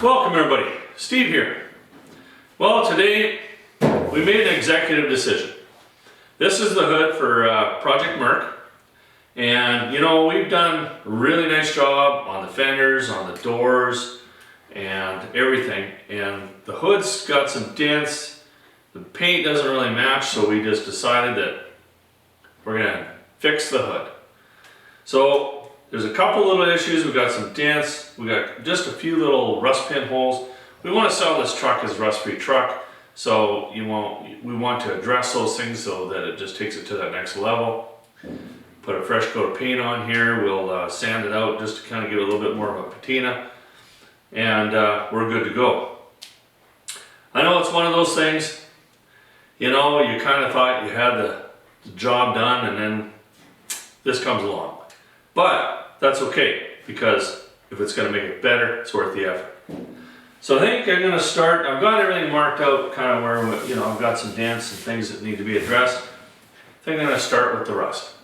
Welcome everybody, Steve here. Well, today we made an executive decision. This is the hood for Project Merc, and you know, we've done a really nice job on the fenders, on the doors, and everything, and the hood's got some dents. The paint doesn't really match, so we just decided that we're gonna fix the hood. So there's a couple little issues. We've got some dents, we got just a few little rust pin holes. We want to sell this truck as a rust-free truck, so we want to address those things so that it just takes it to that next level. Put a fresh coat of paint on here. We'll sand it out just to kind of give it a little bit more of a patina, and we're good to go. I know it's one of those things, you know, you kind of thought you had the job done, and then this comes along. But that's okay, because if it's going to make it better, it's worth the effort. So I think I'm going to start. I've got everything marked out kind of where, you know, I've got some dents and things that need to be addressed. I think I'm going to start with the rust.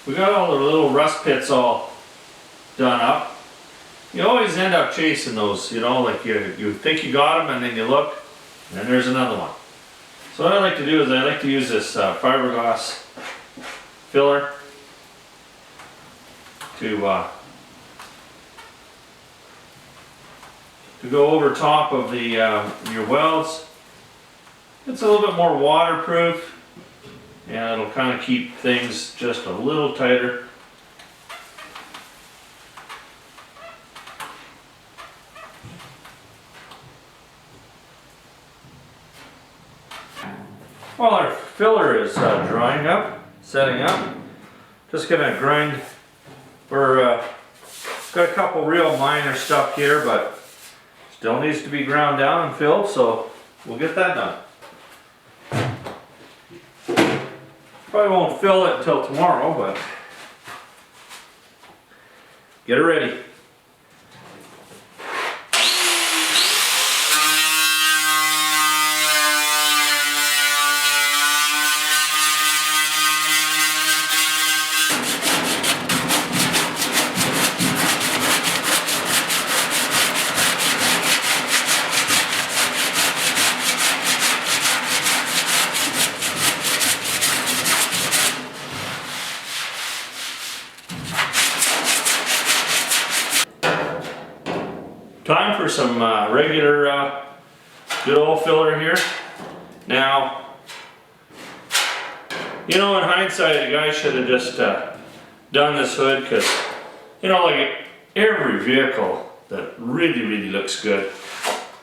We got all the little rust pits all done up. You always end up chasing those, you know, like you think you got them and then you look and then there's another one. So what I like to do is I like to use this fiberglass filler to go over top of the your welds. It's a little bit more waterproof, and it'll kind of keep things just a little tighter. While our filler is drying up, setting up, just gonna grind. We're got a couple real minor stuff here, but still needs to be ground down and filled, so we'll get that done. Probably won't fill it until tomorrow, but get it ready. Time for some regular good old filler here. Now, you know, in hindsight, the guy should have just done this hood, because, you know, like every vehicle that really looks good,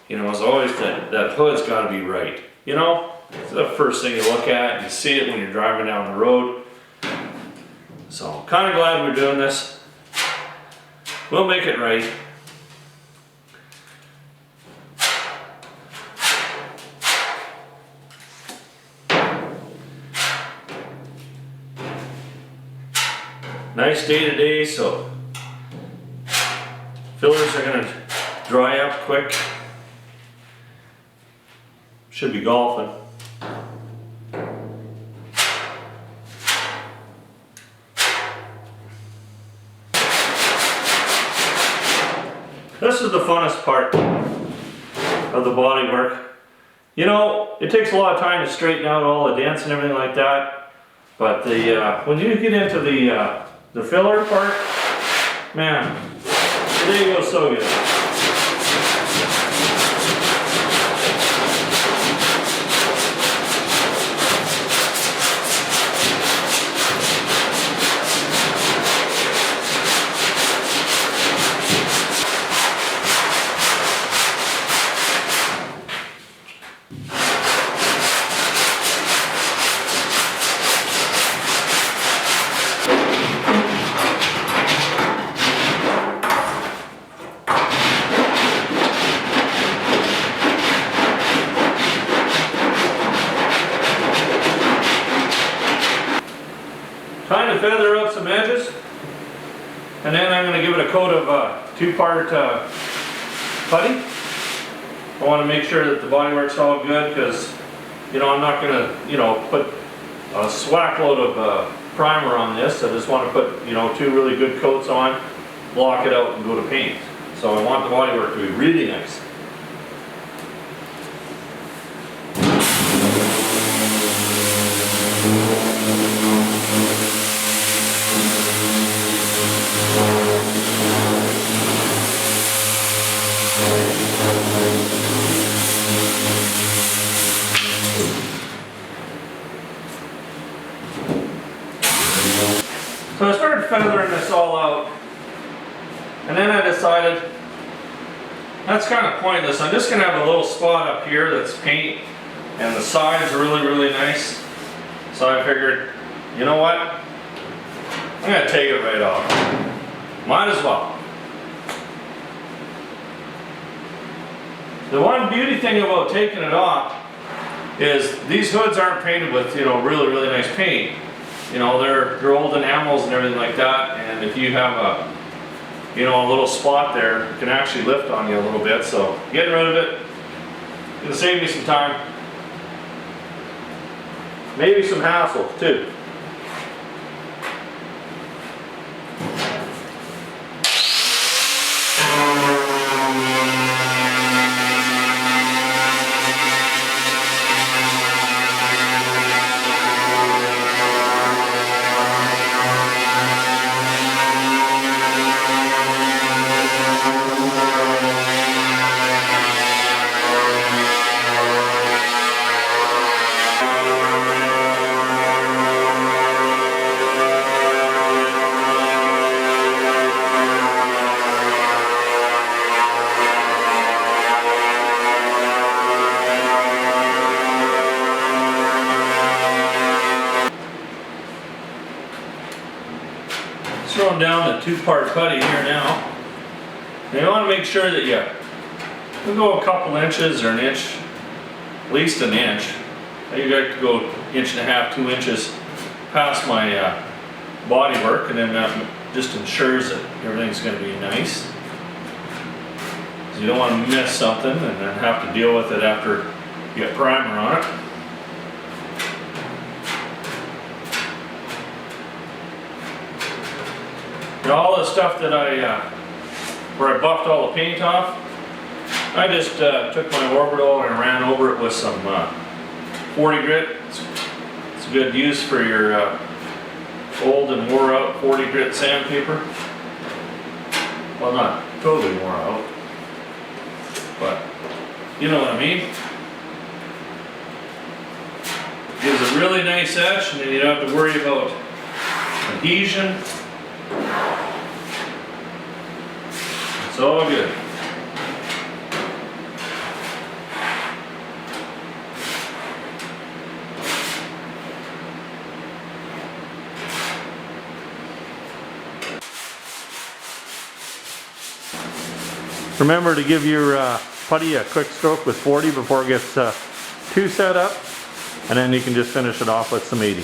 you know, is always that hood's got to be right. You know, it's the first thing you look at. You see it when you're driving down the road. So I'm kind of glad we're doing this. We'll make it right. Nice day today, so fillers are going to dry up quick. Should be golfing. This is the funnest part of the bodywork. You know, it takes a lot of time to straighten out all the dents and everything like that. But when you get into the filler part, man, today goes so good. Time to feather up some edges, and then I'm going to give it a coat of two-part putty. I want to make sure that the bodywork's all good because, you know, I'm not going to, you know, put a swack load of primer on this. I just want to put, you know, 2 really good coats on, block it out, and go to paint. So I want the bodywork to be really nice. So I started feathering this all out, and then I decided that's kind of pointless. I'm just going to have a little spot up here that's paint, and the sides are really, really nice. So I figured, you know what? I'm going to take it right off. Might as well. The one beauty thing about taking it off is these hoods aren't painted with, you know, really, really nice paint. You know, they're old enamels and everything like that, and if you have a, you know, a little spot there, it can actually lift on you a little bit. So getting rid of it, it's gonna save me some time, maybe some hassle too. Throwing down the 2-part putty here now. And you want to make sure that you go a couple inches or an inch, at least an inch. You got to go 1.5 inches, 2 inches past my body work, and then that just ensures that everything's going to be nice. So you don't want to miss something and then have to deal with it after you get primer on it. Now all the stuff that where I buffed all the paint off, I just took my orbital and ran over it with some 40 grit. It's a good use for your old and wore out 40 grit sandpaper. Well, not totally wore out, but you know what I mean. Gives a really nice edge, and then you don't have to worry about adhesion. It's all good. Remember to give your putty a quick stroke with 40 before it gets too set up, and then you can just finish it off with some 80.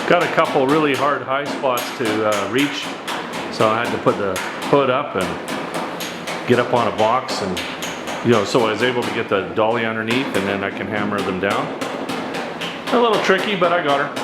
Got a couple really hard high spots to reach, so I had to put the hood up and get up on a box, and you know, so I was able to get the dolly underneath, and then I can hammer them down. A little tricky, but I got her.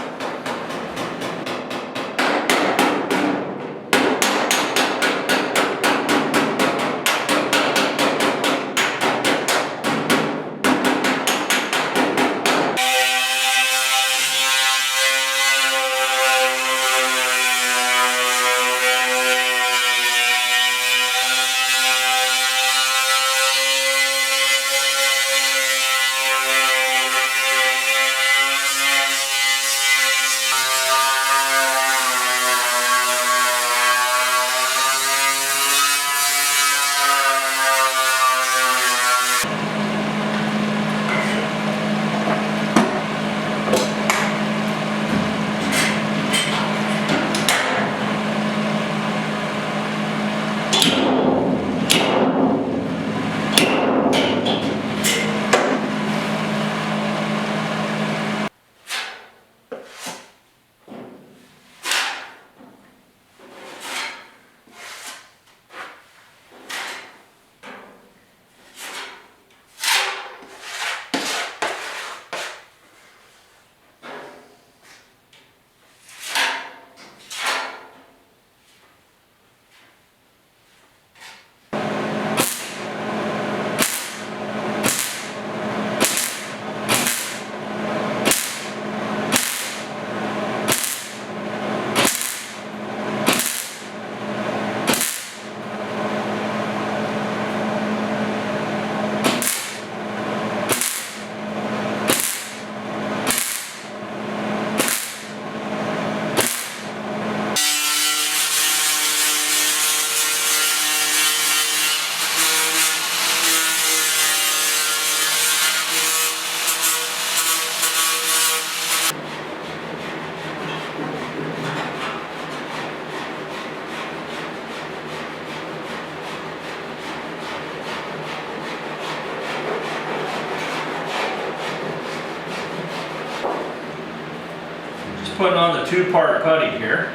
putting on the 2-part putty here.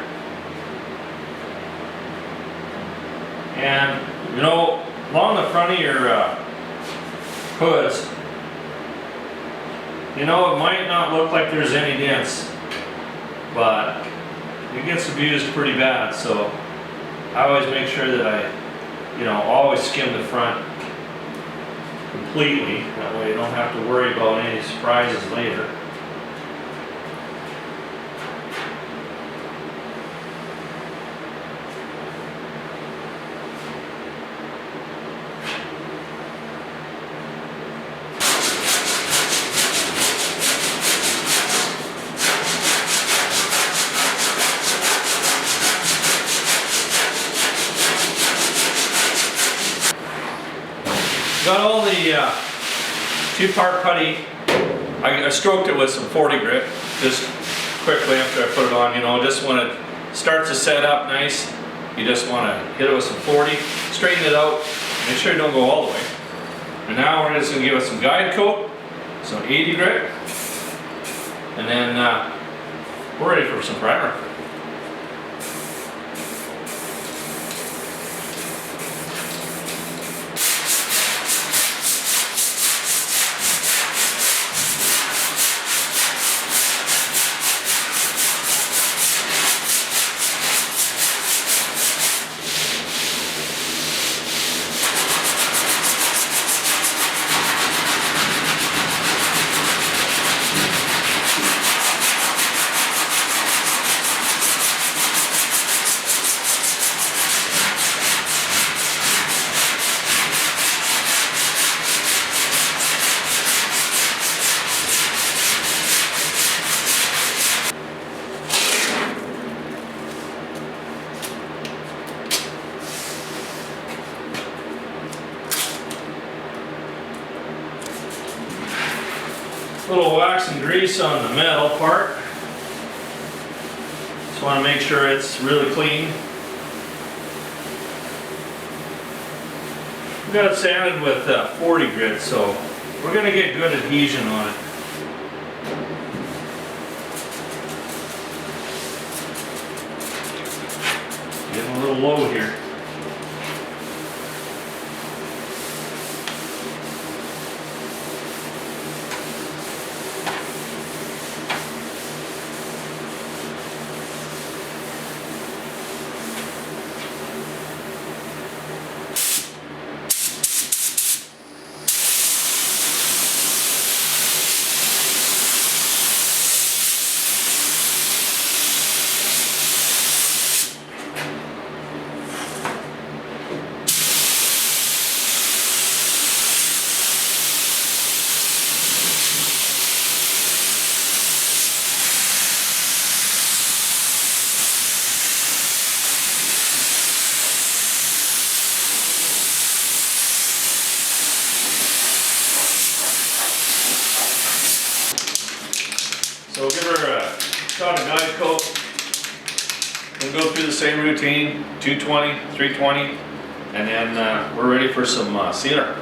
And you know, along the front of your hoods, you know, it might not look like there's any dents, but it gets abused pretty bad. So I always make sure that I, you know, always skim the front completely. That way you don't have to worry about any surprises later. Got all the 2-part putty. I stroked it with some 40 grit just quickly after I put it on. You know, just when it starts to set up nice, you just want to hit it with some 40, straighten it out, make sure you don't go all the way. And now we're just going to give it some guide coat, some 80 grit, and then we're ready for some primer. Little wax and grease on the metal part. Just want to make sure it's really clean. We got it sanded with 40 grit, so we're going to get good adhesion on it. Getting a little low here. So we'll give her a shot of guide coat. We'll go through the same routine, 220, 320, and then we're ready for some sealer.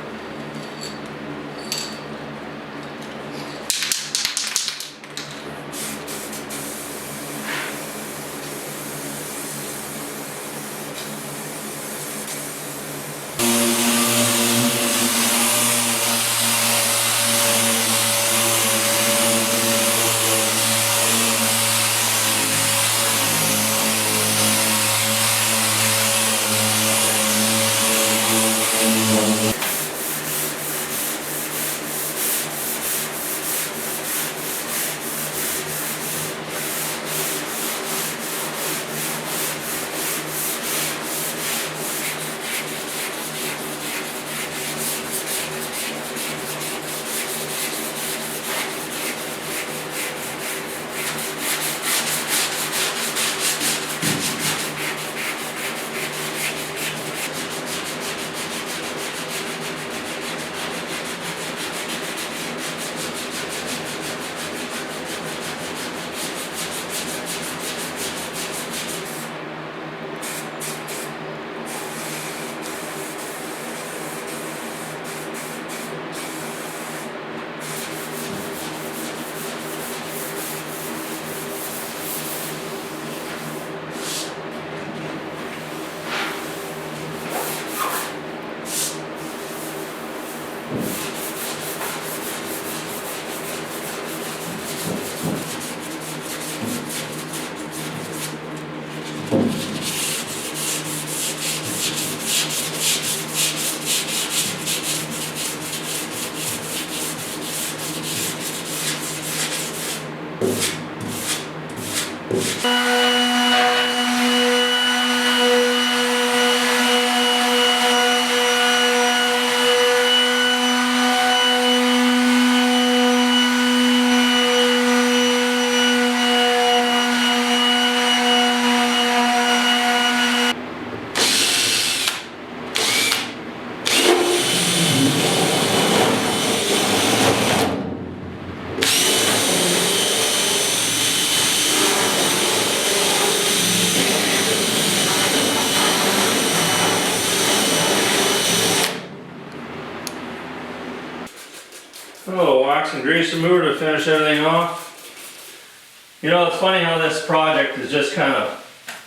A little wax and grease remover to finish everything off. You know, it's funny how this project is just kind of,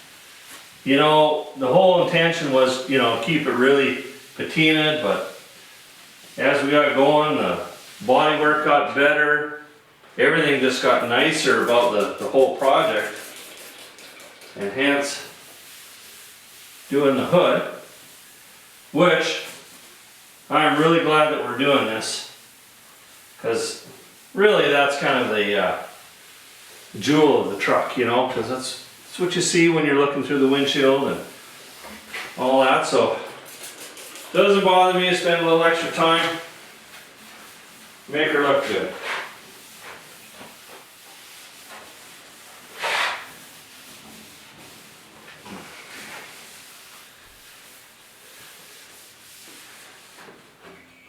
you know, the whole intention was, you know, keep it really patinaed, but as we got going, the bodywork got better. Everything just got nicer about the whole project. And hence, doing the hood, which I'm really glad that we're doing this. Because really that's kind of the jewel of the truck, you know, because that's what you see when you're looking through the windshield and all that. So it doesn't bother me to spend a little extra time, make her look good.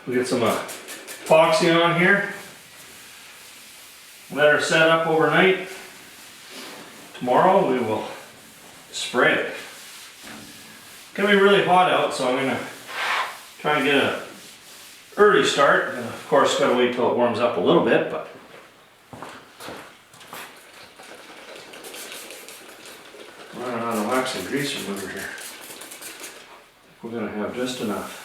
We'll get some epoxy on here. Let her set up overnight. Tomorrow we will spray it. It's gonna be really hot out, so I'm gonna try and get an early start. And of course, gotta wait till it warms up a little bit, but running out of wax and grease remover here. We're gonna have just enough.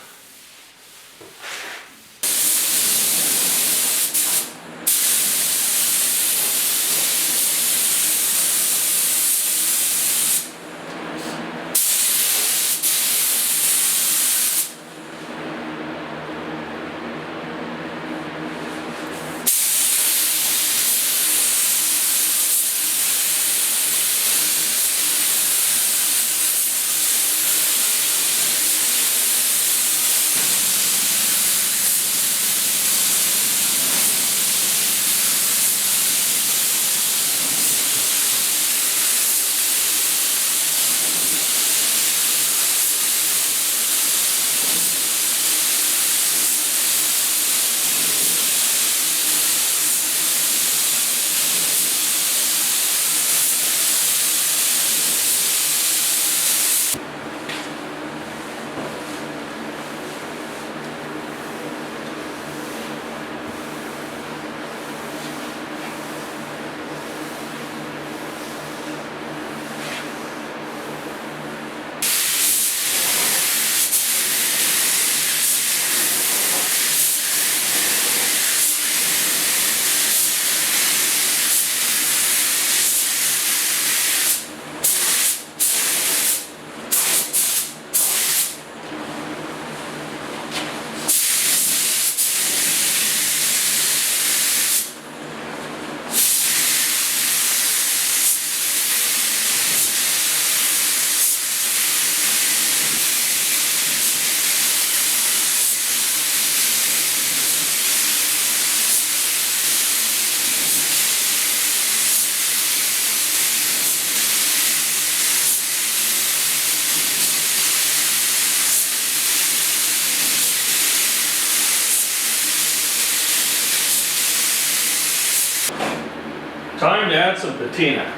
Time to add some patina.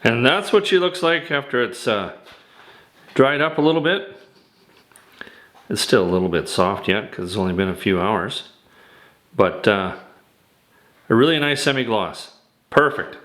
And that's what she looks like after it's dried up a little bit. It's still a little bit soft yet because it's only been a few hours. But a really nice semi-gloss. Perfect.